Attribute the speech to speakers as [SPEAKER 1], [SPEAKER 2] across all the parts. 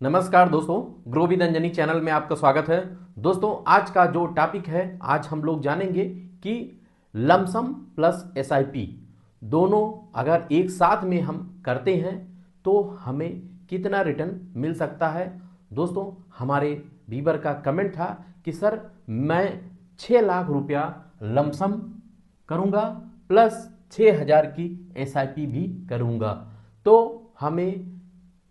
[SPEAKER 1] नमस्कार दोस्तों, grow with Anjani channel में आपका स्वागत है। दोस्तों, आज का जो टॉपिक है, आज हम लोग जानेंगे कि लमसम प्लस एसआईपी दोनों अगर एक साथ में हम करते हैं तो हमें कितना रिटर्न मिल सकता है। दोस्तों, हमारे व्यूअर का कमेंट था कि सर मैं 6 लाख रुपया लमसम करूंगा प्लस 6,000 की एसआईपी भी करूंगा, तो हमें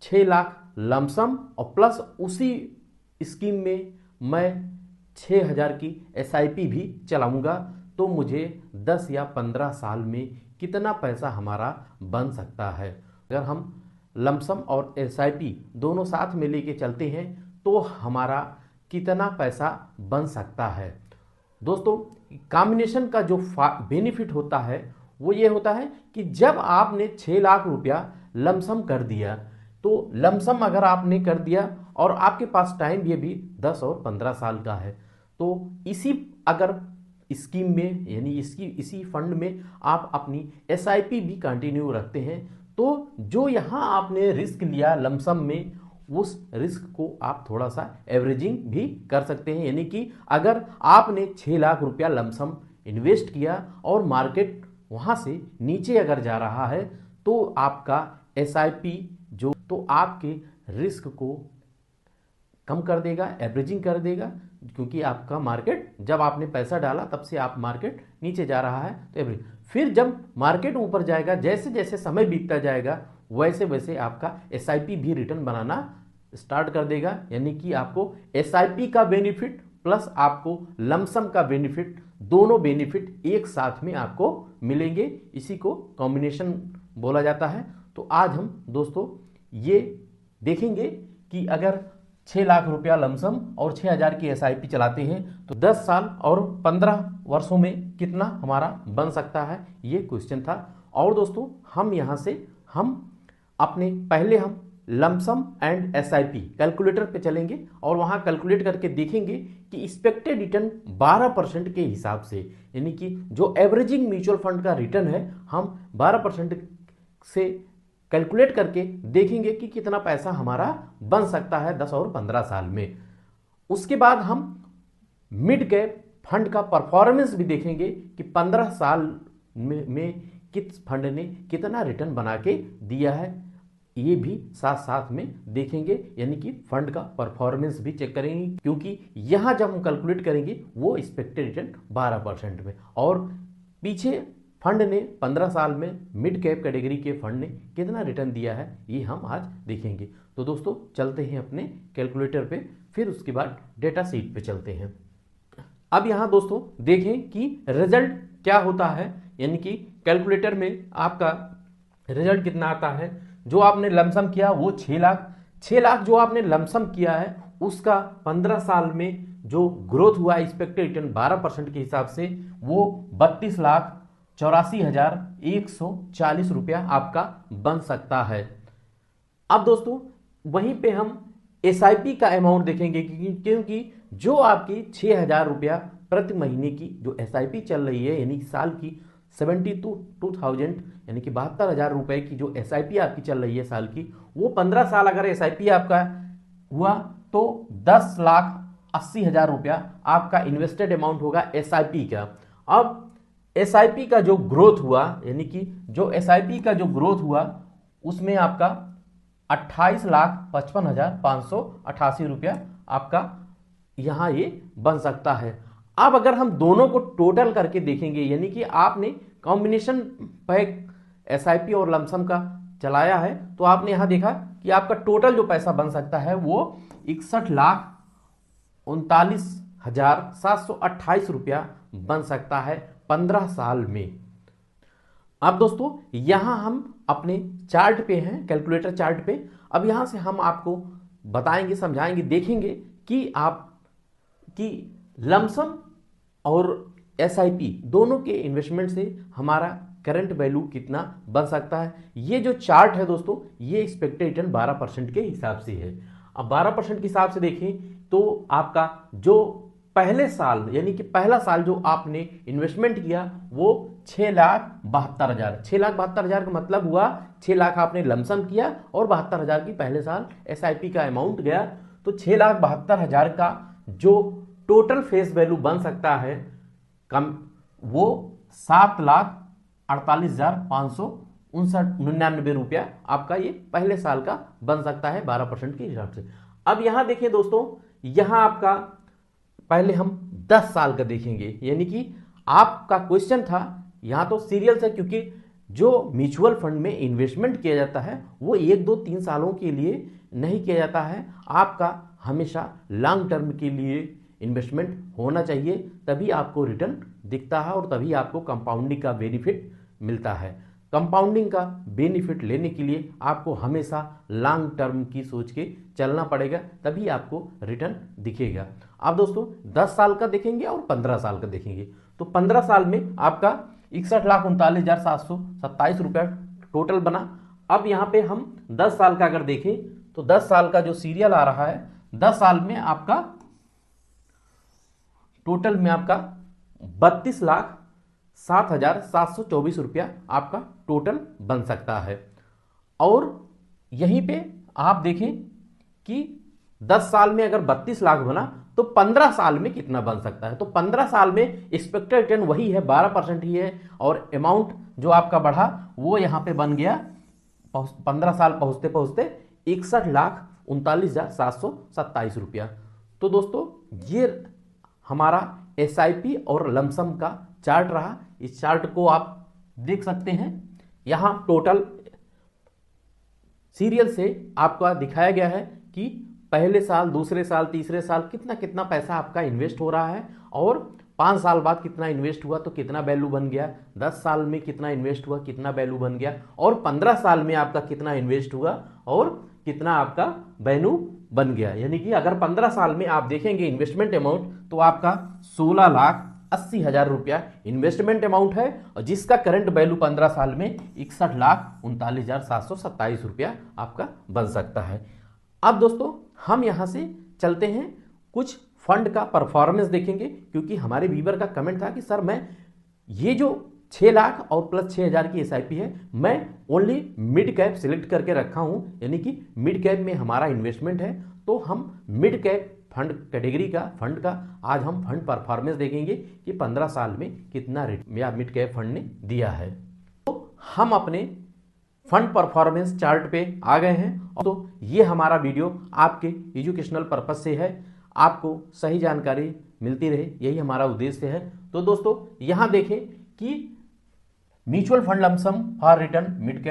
[SPEAKER 1] 6 लाख लमसम और प्लस उसी स्कीम में मैं 6,000 की एसआईपी भी चलाऊंगा, तो मुझे 10 या 15 साल में कितना पैसा हमारा बन सकता है। अगर हम लमसम और एसआईपी दोनों साथ में लेके चलते हैं तो हमारा कितना पैसा बन सकता है। दोस्तों, कॉम्बिनेशन का जो बेनिफिट होता है वो ये होता है कि जब आपने 6 लाख रुपया लमसम कर दिया, तो लमसम अगर आपने कर दिया और आपके पास टाइम ये भी 10 और 15 साल का है, तो इसी अगर स्कीम में यानी इसी फंड में आप अपनी एसआईपी भी कंटिन्यू रखते हैं, तो जो यहाँ आपने रिस्क लिया लमसम में, उस रिस्क को आप थोड़ा सा एवरेजिंग भी कर सकते हैं। यानी कि अगर आपने 6 लाख रुपया लमसम इन्वेस्ट किया और मार्केट वहाँ से नीचे अगर जा रहा है, तो आपका एसआईपी जो तो आपके रिस्क को कम कर देगा, एवरेजिंग कर देगा, क्योंकि आपका मार्केट जब आपने पैसा डाला तब से आप मार्केट नीचे जा रहा है, तो एवरेज फिर जब मार्केट ऊपर जाएगा, जैसे जैसे समय बीतता जाएगा वैसे वैसे आपका एसआईपी भी रिटर्न बनाना स्टार्ट कर देगा। यानी कि आपको एसआईपी का बेनिफिट प्लस आपको लमसम का बेनिफिट, दोनों बेनिफिट एक साथ में आपको मिलेंगे। इसी को कॉम्बिनेशन बोला जाता है। तो आज हम दोस्तों ये देखेंगे कि अगर 6 लाख रुपया लमसम और 6,000 की एसआईपी चलाते हैं तो 10 साल और 15 वर्षों में कितना हमारा बन सकता है, ये क्वेश्चन था। और दोस्तों, हम यहाँ से हम अपने पहले हम लमसम एंड एसआईपी कैलकुलेटर पे चलेंगे और वहाँ कैलकुलेट करके देखेंगे कि एक्सपेक्टेड रिटर्न 12% के हिसाब से, यानी कि जो एवरेजिंग म्यूचुअल फंड का रिटर्न है, हम 12% से कैलकुलेट करके देखेंगे कि कितना पैसा हमारा बन सकता है 10 और 15 साल में। उसके बाद हम मिड कैप फंड का परफॉर्मेंस भी देखेंगे कि 15 साल में किस फंड ने कितना रिटर्न बना के दिया है, ये भी साथ साथ में देखेंगे। यानी कि फंड का परफॉर्मेंस भी चेक करेंगे, क्योंकि यहां जब हम कैलकुलेट करेंगे वो एक्सपेक्टेड रिटर्न 12% में, और पीछे फंड ने 15 साल में मिड कैप कैटेगरी के फंड ने कितना रिटर्न दिया है, ये हम आज देखेंगे। तो दोस्तों, चलते हैं अपने कैलकुलेटर पे, फिर उसके बाद डेटा शीट पे चलते हैं। अब यहाँ दोस्तों देखें कि रिजल्ट क्या होता है, यानी कि कैलकुलेटर में आपका रिजल्ट कितना आता है। जो आपने लमसम किया वो 6 लाख जो आपने लमसम किया है उसका 15 साल में जो ग्रोथ हुआ एक्सपेक्टेड रिटर्न 12% के हिसाब से, वो 32,84,140 रुपया आपका बन सकता है। अब दोस्तों, वहीं पे हम एसआईपी का अमाउंट देखेंगे, क्योंकि जो आपकी 6,000 रुपया प्रति महीने की जो एसआईपी चल रही है, यानी साल की 72,000 यानी कि 72,000 रुपए की जो एसआईपी आपकी चल रही है साल की, वो 15 साल अगर एसआईपी आपका हुआ तो 10,80,000 रुपया आपका इन्वेस्टेड अमाउंट होगा एसआईपी का। अब एसआईपी का जो ग्रोथ हुआ, यानी कि जो एसआईपी का जो ग्रोथ हुआ उसमें आपका 28,55,588 रुपया आपका यहां ये बन सकता है। अब अगर हम दोनों को टोटल करके देखेंगे, यानी कि आपने कॉम्बिनेशन पैक एसआईपी और लमसम का चलाया है, तो आपने यहां देखा कि आपका टोटल जो पैसा बन सकता है वो 61,39,728 रुपया बन सकता है 15 साल में। अब दोस्तों, यहां हम अपने चार्ट पे हैं, कैलकुलेटर चार्ट पे। अब यहां से हम आपको बताएंगे, समझाएंगे, देखेंगे कि आप कि लमसम और एसआईपी दोनों के इन्वेस्टमेंट से हमारा करंट वैल्यू कितना बन सकता है। ये जो चार्ट है दोस्तों, ये एक्सपेक्टेड रिटर्न 12% के हिसाब से है। अब 12% के हिसाब से देखें तो आपका जो पहले साल, यानी कि पहला साल जो आपने इन्वेस्टमेंट किया वो 6,72,000। 6,72,000 का मतलब हुआ 6 लाख आपने लमसम किया और 72,000 की पहले साल एसआईपी का अमाउंट गया। तो 6,72,000 का जो टोटल फेस वैल्यू बन सकता है कम वो 7,48,559 रुपया आपका ये पहले साल का बन सकता है 12% के हिसाब से। अब यहां देखिए दोस्तों, यहां आपका पहले हम 10 साल का देखेंगे, यानी कि आपका क्वेश्चन था यहां तो सीरियल से, क्योंकि जो म्यूचुअल फंड में इन्वेस्टमेंट किया जाता है वो 1, 2, 3 सालों के लिए नहीं किया जाता है। आपका हमेशा लॉन्ग टर्म के लिए इन्वेस्टमेंट होना चाहिए, तभी आपको रिटर्न दिखता है और तभी आपको कंपाउंडिंग का बेनिफिट मिलता है। कंपाउंडिंग का बेनिफिट लेने के लिए आपको हमेशा लॉन्ग टर्म की सोच के चलना पड़ेगा, तभी आपको रिटर्न दिखेगा। अब दोस्तों 10 साल का देखेंगे और 15 साल का देखेंगे। तो 15 साल में आपका 61,39,727 रुपया टोटल बना। अब यहाँ पे हम 10 साल का अगर देखें तो 10 साल का जो सीरियल आ रहा है, 10 साल में आपका टोटल में आपका 32,07,724 रुपया आपका टोटल बन सकता है। और यहीं पे आप देखें कि 10 साल में अगर 32 लाख बना तो 15 साल में कितना बन सकता है। तो 15 साल में एक्सपेक्टेड रिटर्न वही है, 12% ही है, और अमाउंट जो आपका बढ़ा वो यहां पे बन गया 15 साल पहुंचते पहुंचते 61,39,727 रुपया। तो दोस्तों ये हमारा एसआईपी और लमसम का चार्ट रहा। इस चार्ट को आप देख सकते हैं, यहां टोटल सीरियल से आपका दिखाया गया है कि पहले साल, दूसरे साल, तीसरे साल कितना कितना पैसा आपका इन्वेस्ट हो रहा है, और 5 साल बाद कितना इन्वेस्ट हुआ तो कितना वैल्यू बन गया, 10 साल में कितना इन्वेस्ट हुआ कितना वैल्यू बन गया, और 15 साल में आपका कितना इन्वेस्ट हुआ और कितना आपका वैल्यू बन गया। यानी कि अगर 15 साल में आप देखेंगे इन्वेस्टमेंट अमाउंट तो आपका 16,80,000 रुपया इन्वेस्टमेंट अमाउंट है, और जिसका करंट वैल्यू 15 साल में 61,39,727 रुपया आपका बन सकता है। अब दोस्तों हम यहां से चलते हैं, कुछ फंड का परफॉर्मेंस देखेंगे, क्योंकि हमारे व्यूअर का कमेंट था कि सर मैं ये जो 6 लाख और प्लस 6,000 की एसआईपी है मैं ओनली मिड कैप सिलेक्ट करके रखा हूं, यानी कि मिड कैप में हमारा इन्वेस्टमेंट है, तो हम मिड कैप फंड कैटेगरी का फंड का आज हम फंड परफॉर्मेंस देखेंगे कि 15 साल में कितना रेट या मिड कैप फंड ने दिया है। तो हम अपने फंड परफॉर्मेंस चार्ट पे आ गए हैं। तो ये हमारा वीडियो आपके एजुकेशनल पर्पस से है, आपको सही जानकारी मिलती रहे, यही हमारा उद्देश्य है। तो दोस्तों यहां देखें कि mutual fund lump sum for return mid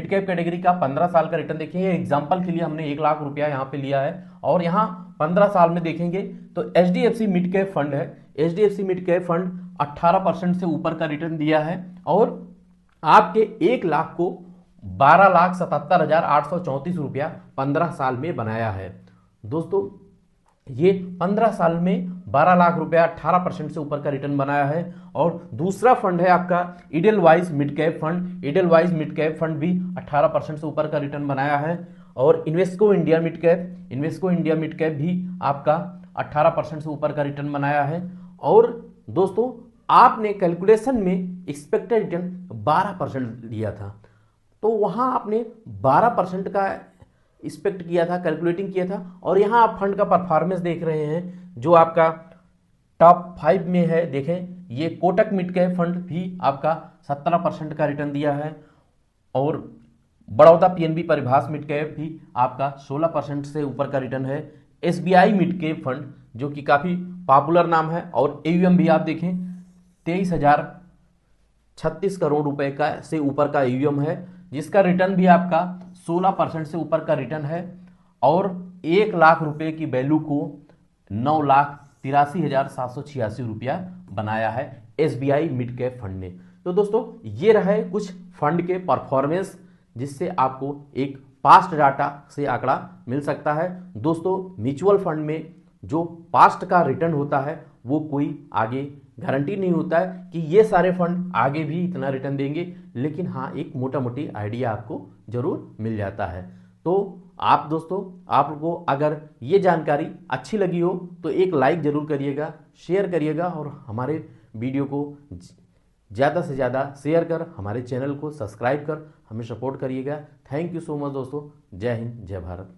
[SPEAKER 1] cap category का 15 साल का रिटर्न देखिए। एग्जांपल के लिए हमने 1 लाख रुपया यहां पे लिया है, और यहां 15 साल में देखेंगे तो एचडीएफसी मिड कैप फंड है। एचडीएफसी मिड कैप फंड 18% से ऊपर का रिटर्न दिया है, और आपके 1 लाख को 12,77,834 रुपया 15 साल में बनाया है। दोस्तों ये 15 साल में 12 लाख रुपया 18% से ऊपर का रिटर्न बनाया है। और दूसरा फंड है आपका Edelweiss mid cap fund. Edelweiss mid cap fund भी 18% से ऊपर का रिटर्न बनाया है। और इन्वेस्को इंडिया मिड कैप भी आपका 18% से ऊपर का रिटर्न बनाया है। और दोस्तों आपने कैलकुलेशन में एक्सपेक्टेड रिटर्न 12% लिया था, तो वहां आपने 12% का एक्सपेक्ट किया था, कैलकुलेटिंग किया था, और यहां आप फंड का परफॉर्मेंस देख रहे हैं जो आपका टॉप 5 में है। देखें ये कोटक मिड कैप फंड भी आपका 17% का रिटर्न दिया है, और बड़ौदा पीएनबी परिभाष मिड कैप भी आपका 16% से ऊपर का रिटर्न है। एसबीआई मिड कैप फंड जो कि काफी पॉपुलर नाम है, और एयूएम भी आप देखें 23,036 करोड़ रुपए का से ऊपर का एयूएम है, जिसका रिटर्न भी आपका 16% से ऊपर का रिटर्न है, और 1 लाख रुपए की वैल्यू को 9,83,786 रुपया बनाया है एसबीआई मिड कैप फंड ने। तो दोस्तों ये रहे कुछ फंड के परफॉर्मेंस, जिससे आपको एक पास्ट डाटा से आंकड़ा मिल सकता है। दोस्तों म्यूचुअल फंड में जो पास्ट का रिटर्न होता है वो कोई आगे गारंटी नहीं होता है कि ये सारे फंड आगे भी इतना रिटर्न देंगे, लेकिन हाँ एक मोटा मोटी आइडिया आपको जरूर मिल जाता है। तो आप दोस्तों आपको अगर ये जानकारी अच्छी लगी हो तो एक लाइक जरूर करिएगा, शेयर करिएगा, और हमारे वीडियो को ज़्यादा से ज़्यादा शेयर कर, हमारे चैनल को सब्सक्राइब कर हमें सपोर्ट करिएगा। थैंक यू सो मच दोस्तों। जय हिंद, जय भारत।